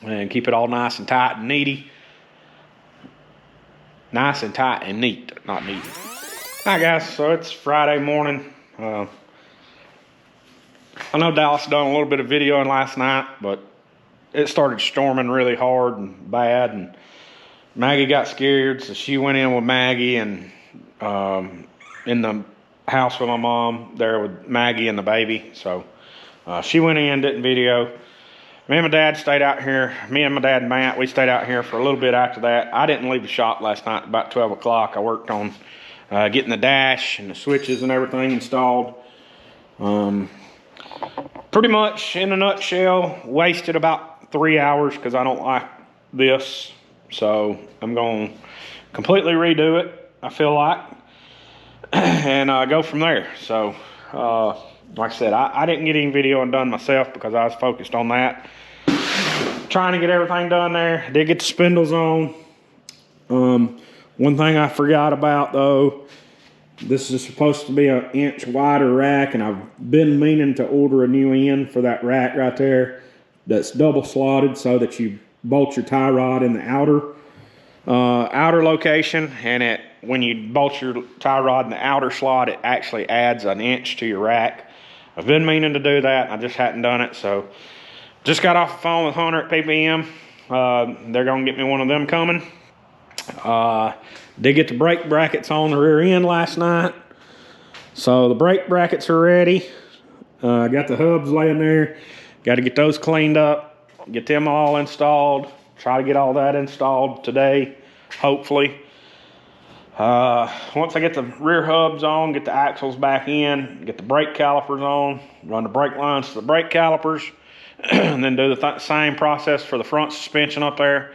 and keep it all nice and tight and neaty. Nice and tight and neat, not neat. All right, guys, so it's Friday morning. I know Dallas done a little bit of videoing last night, but it started storming really hard and bad, and Maggie got scared, so she went in with Maggie and in the house with my mom there with Maggie and the baby. So she went in, didn't video. Me and my dad stayed out here. Me and my dad and Matt, we stayed out here for a little bit after that. I didn't leave the shop last night about 12 o'clock. I worked on getting the dash and the switches and everything installed. Pretty much, in a nutshell, wasted about 3 hours because I don't like this. So I'm going to completely redo it, I feel like, and go from there. So, like I said, I didn't get any video done myself because I was focused on that. Trying to get everything done there. Did get the spindles on. One thing I forgot about, though, this is supposed to be an inch wider rack, and I've been meaning to order a new end for that rack right there that's double slotted so that you bolt your tie rod in the outer location, and when you bolt your tie rod in the outer slot, it actually adds an inch to your rack. I've been meaning to do that, I just hadn't done it, so just got off the phone with Hunter at PPM. They're gonna get me one of them coming. Did get the brake brackets on the rear end last night, so the brake brackets are ready. Got the hubs laying there. Got to get those cleaned up, get them all installed. Try to get all that installed today, hopefully. Once I get the rear hubs on, get the axles back in, get the brake calipers on, run the brake lines to the brake calipers, and then do the same process for the front suspension up there.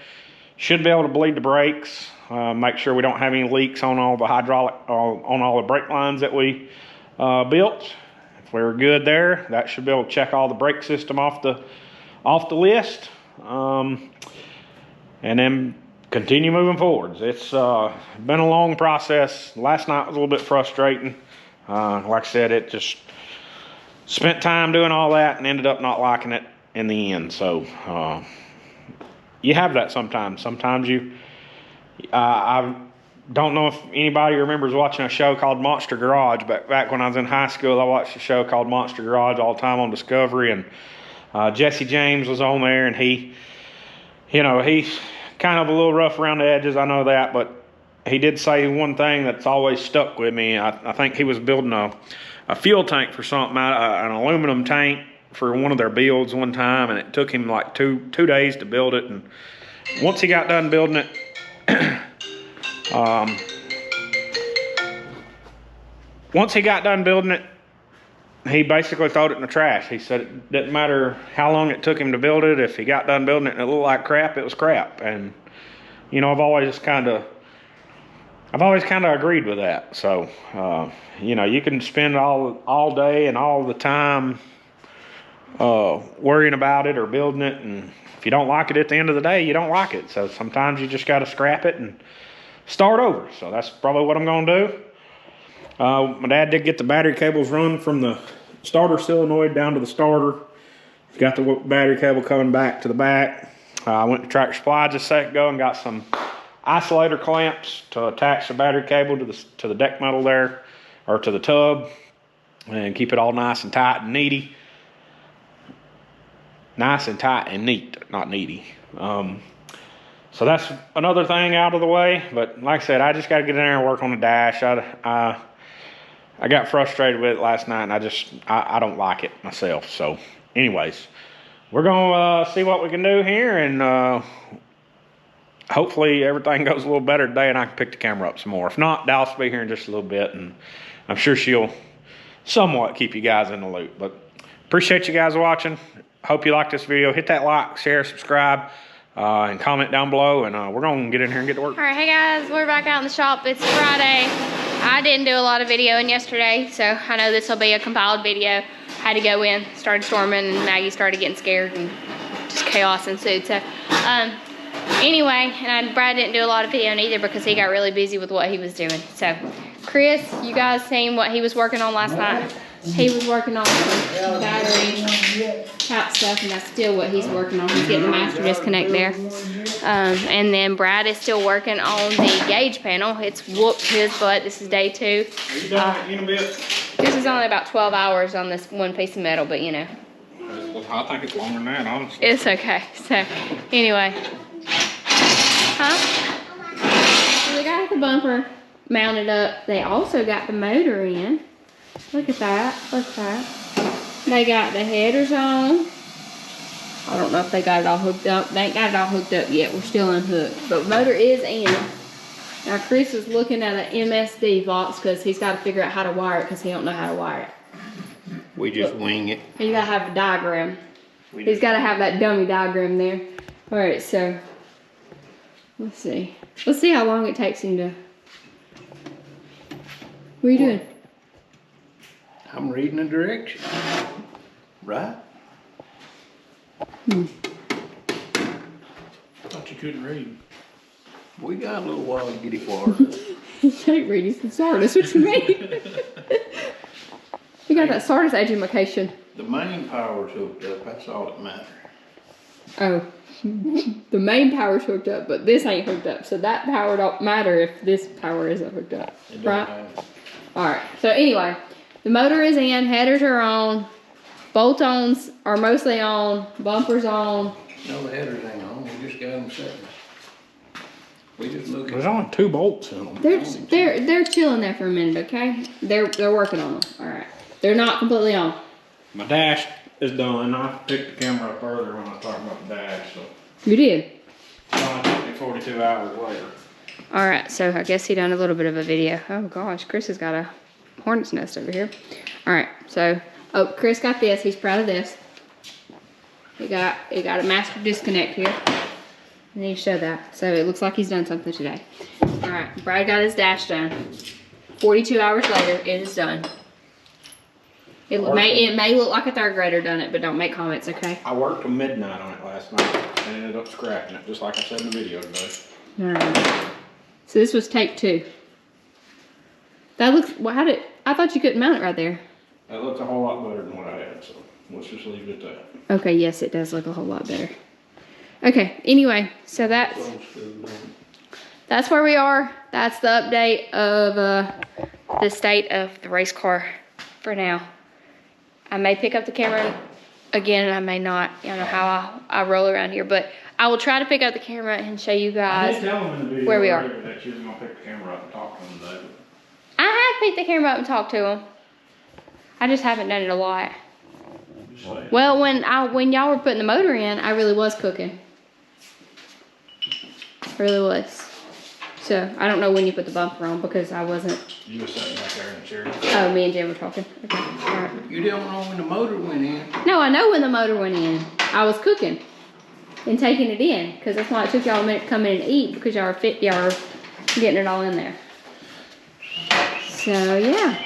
Should be able to bleed the brakes. Make sure we don't have any leaks on all the hydraulic, on all the brake lines that we built. If we're good there, that should be able to check all the brake system off the list, and then continue moving forwards. It's been a long process. Last night was a little bit frustrating. Like I said, it just spent time doing all that and ended up not liking it in the end. So you have that sometimes. Sometimes I don't know if anybody remembers watching a show called Monster Garage, but back when I was in high school, I watched a show called Monster Garage all the time on Discovery, and Jesse James was on there, and he's kind of a little rough around the edges, I know that, but he did say one thing that's always stuck with me. I think he was building a fuel tank for something, an aluminum tank for one of their builds one time, and it took him like two days to build it. And once he got done building it, he basically threw it in the trash. He said it didn't matter how long it took him to build it. If he got done building it and it looked like crap, it was crap. And I've always kind of agreed with that. So you can spend all day and all the time worrying about it or building it, and if you don't like it at the end of the day, you don't like it. So sometimes you just got to scrap it and start over. So that's probably what I'm going to do. My dad did get the battery cables run from the starter solenoid down to the starter. He's got the battery cable coming back to the back. I went to Tractor Supply just a second ago and got some isolator clamps to attach the battery cable to the deck metal there, or to the tub, and keep it all nice and tight and neaty. Nice and tight and neat, not needy. So that's another thing out of the way. But like I said, I just got to get in there and work on the dash. I got frustrated with it last night, and I don't like it myself. So anyways, we're going to see what we can do here, and hopefully everything goes a little better today and I can pick the camera up some more. If not, Dallas will be here in just a little bit, and I'm sure she'll somewhat keep you guys in the loop. But appreciate you guys watching. Hope you like this video. Hit that like, share, subscribe, and comment down below, and we're going to get in here and get to work. All right, hey guys, we're back out in the shop. It's Friday. I didn't do a lot of videoing yesterday, so I know this will be a compiled video. Had to go in, started storming, and Maggie started getting scared, and just chaos ensued. So anyway, and Brad didn't do a lot of videoing either because he got really busy with what he was doing. So Chris, you guys seen what he was working on last night? he was working on some battery type stuff, and that's still what he's working on. He's getting the master disconnect there. And then Brad is still working on the gauge panel. It's whooped his butt. This is day 2. Are you done in a bit? This is only about 12 hours on this one piece of metal, but you know. I think it's longer than that, honestly. It's okay. So, anyway. So they got the bumper mounted up. They also got the motor in. Look at that. Look at that. They got the headers on. I don't know if they got it all hooked up. They ain't got it all hooked up yet. We're still unhooked. But motor is in. Now Chris is looking at an MSD box because he's got to figure out how to wire it because he don't know how to wire it. We just wing it. You gotta have a diagram. He's gotta have that dummy diagram there. Alright, so let's see. Let's see how long it takes him to. What are you doing? I'm reading the direction. Right? Thought you couldn't read. We got a little while to get it watered. He can't read. He's from Sardis. What you mean? We got that Sardis education. The main power's hooked up. That's all that matters. Oh. The main power's hooked up, but this ain't hooked up. So that power don't matter if this power isn't hooked up. Right? Alright. So anyway, the motor is in, headers are on, bolt-ons are mostly on, bumpers on. No, the headers ain't on. We just got them set. We just look There's at only 2 bolts in them. They're chilling there for a minute, okay? They're working on them. Alright. They're not completely on. My dash is done. I picked the camera up earlier when I was talking about the dash, so. You did? It took me 42 hours later. Alright, so I guess he done a little bit of a video. Oh gosh, Chris has got a hornet's nest over here. Alright, so, oh, Chris got this. He's proud of this. He got a master disconnect here. I need to show that. So it looks like he's done something today. Alright, Brad got his dash done. 42 hours later, it is done. It may look like a 3rd grader done it, but don't make comments, okay? I worked till midnight on it last night and ended up scrapping it, just like I said in the video today. Alright. So this was take 2. That looks, well, I thought you couldn't mount it right there. That looks a whole lot better than what I had, so let's just leave it at that. Okay, yes, it does look a whole lot better. Okay, anyway, so that's where we are. That's the update of the state of the race car for now. I may pick up the camera again and I may not. You know how I roll around here, but I will try to pick up the camera and show you guys I did tell him in the video where we are. that you was gonna pick the camera up and talk to him today. I have picked the camera up and talked to him. I just haven't done it a lot. Well, when y'all were putting the motor in, I really was cooking. Really was. So I don't know when you put the bumper on because I wasn't. You were sitting back there in the chair. Oh, me and Jim were talking. Okay, all right. You don't know when the motor went in. No, I know when the motor went in. I was cooking and taking it in because that's why it took y'all a minute to come in and eat because y'all were getting it all in there. So yeah,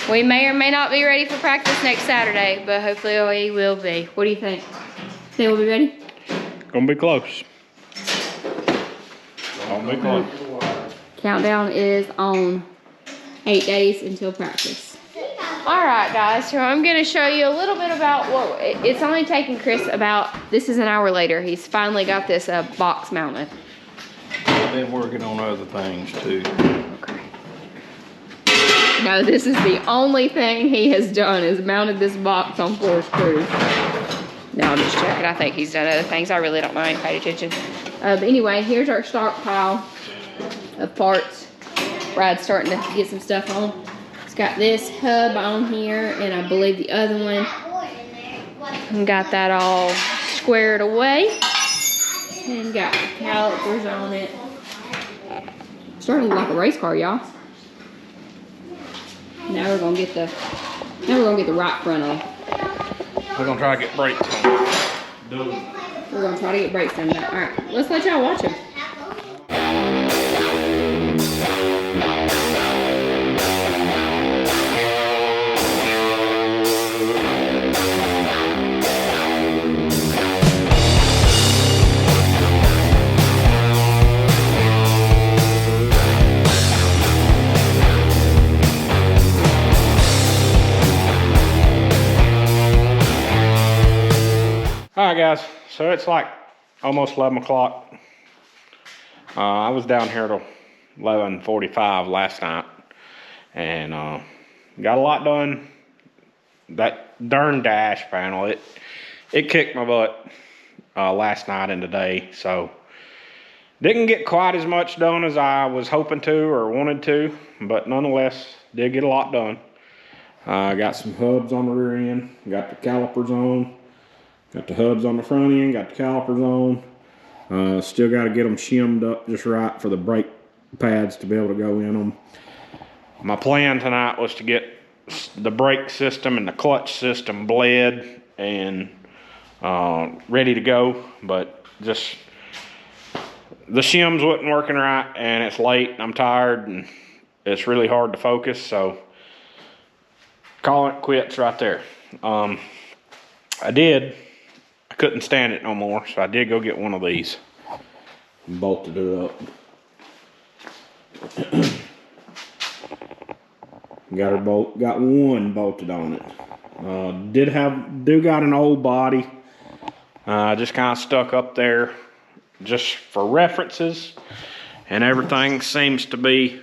we may or may not be ready for practice next Saturday, but hopefully we will be. What do you think? Think we'll be ready? Gonna be close. Gonna be close. Countdown is on. 8 days until practice. Alright guys, so I'm going to show you a little bit about what, it's only taken Chris about, this is an hour later, he's finally got this box mounted. I've been working on other things too. Okay. No, this is the only thing he has done is mounted this box on 4 screws. No, I'm just checking, I think he's done other things, I really don't know, I ain't paid attention. But anyway, here's our stockpile of parts. Brad's starting to get some stuff on. It's got this hub on here, and I believe the other one. And got that all squared away. And got the calipers on it. Starting to look like a race car, y'all. Now we're gonna get the right front on. We're gonna try to get brakes on. We're gonna try to get brakes on that. Alright, let's let y'all watch them. guys, so it's like almost 11 o'clock. I was down here till 11:45 last night, and got a lot done. That darn dash panel, it kicked my butt last night and today, so didn't get quite as much done as I was hoping to or wanted to, but nonetheless did get a lot done. Got some hubs on the rear end, got the calipers on, got the hubs on the front end, got the calipers on. Still got to get them shimmed up just right for the brake pads to be able to go in them. My plan tonight was to get the brake system and the clutch system bled and ready to go, but just the shims wasn't working right, and it's late and I'm tired and it's really hard to focus, so calling it quits right there. I couldn't stand it no more, so I did go get one of these and bolted it up. Got one bolted on it. Do got an old body, just kind of stuck up there just for references, and everything seems to be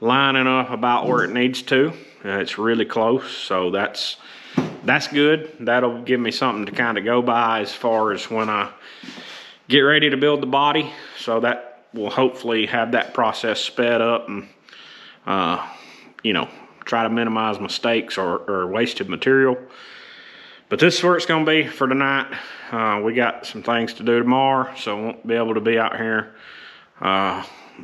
lining up about where it needs to. It's really close, so that's good. That'll give me something to kind of go by as far as when I get ready to build the body, so that will hopefully have that process sped up and you know, try to minimize mistakes or wasted material. But this is where it's going to be for tonight. We got some things to do tomorrow, so I won't be able to be out here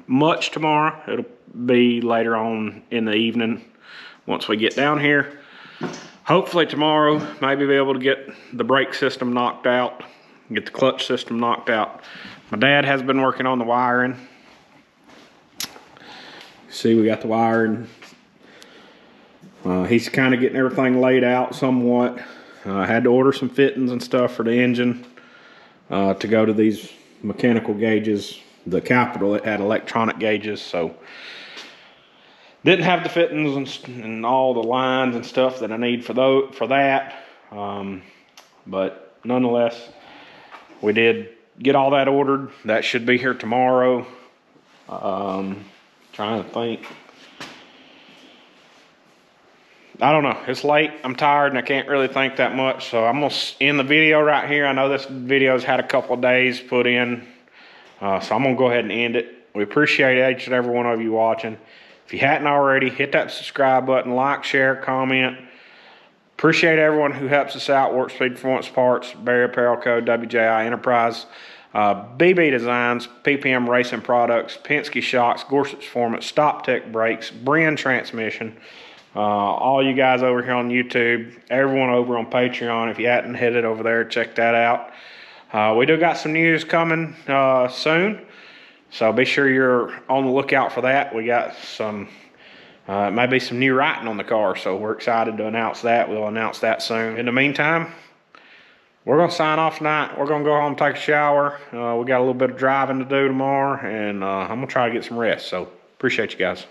much tomorrow. It'll be later on in the evening once we get down here. Hopefully tomorrow, maybe be able to get the brake system knocked out, get the clutch system knocked out. My dad has been working on the wiring. See, we got the wiring. He's kind of getting everything laid out somewhat. I had to order some fittings and stuff for the engine to go to these mechanical gauges. The Capital, it had electronic gauges, so didn't have the fittings and all the lines and stuff that I need for that. But nonetheless, we did get all that ordered. That should be here tomorrow. Trying to think. I don't know. It's late. I'm tired and I can't really think that much. So I'm going to end the video right here. I know this video's had a couple of days put in. So I'm going to go ahead and end it. We appreciate each and every one of you watching. If you hadn't already, hit that subscribe button, like, share, comment. Appreciate everyone who helps us out. Warp Speed Performance Parts, Apparel Co, WJI Enterprises, BB Designs, PPM Racing Products, Penske Shocks, Gorsuch Performance, Stop Tech Brakes, Brinn Transmission. All you guys over here on YouTube, everyone over on Patreon, if you hadn't hit it over there, check that out. We do got some news coming soon, so be sure you're on the lookout for that. We got some, maybe some new writing on the car, so we're excited to announce that. We'll announce that soon. In the meantime, we're going to sign off tonight. We're going to go home and take a shower. We got a little bit of driving to do tomorrow, and I'm going to try to get some rest, so appreciate you guys.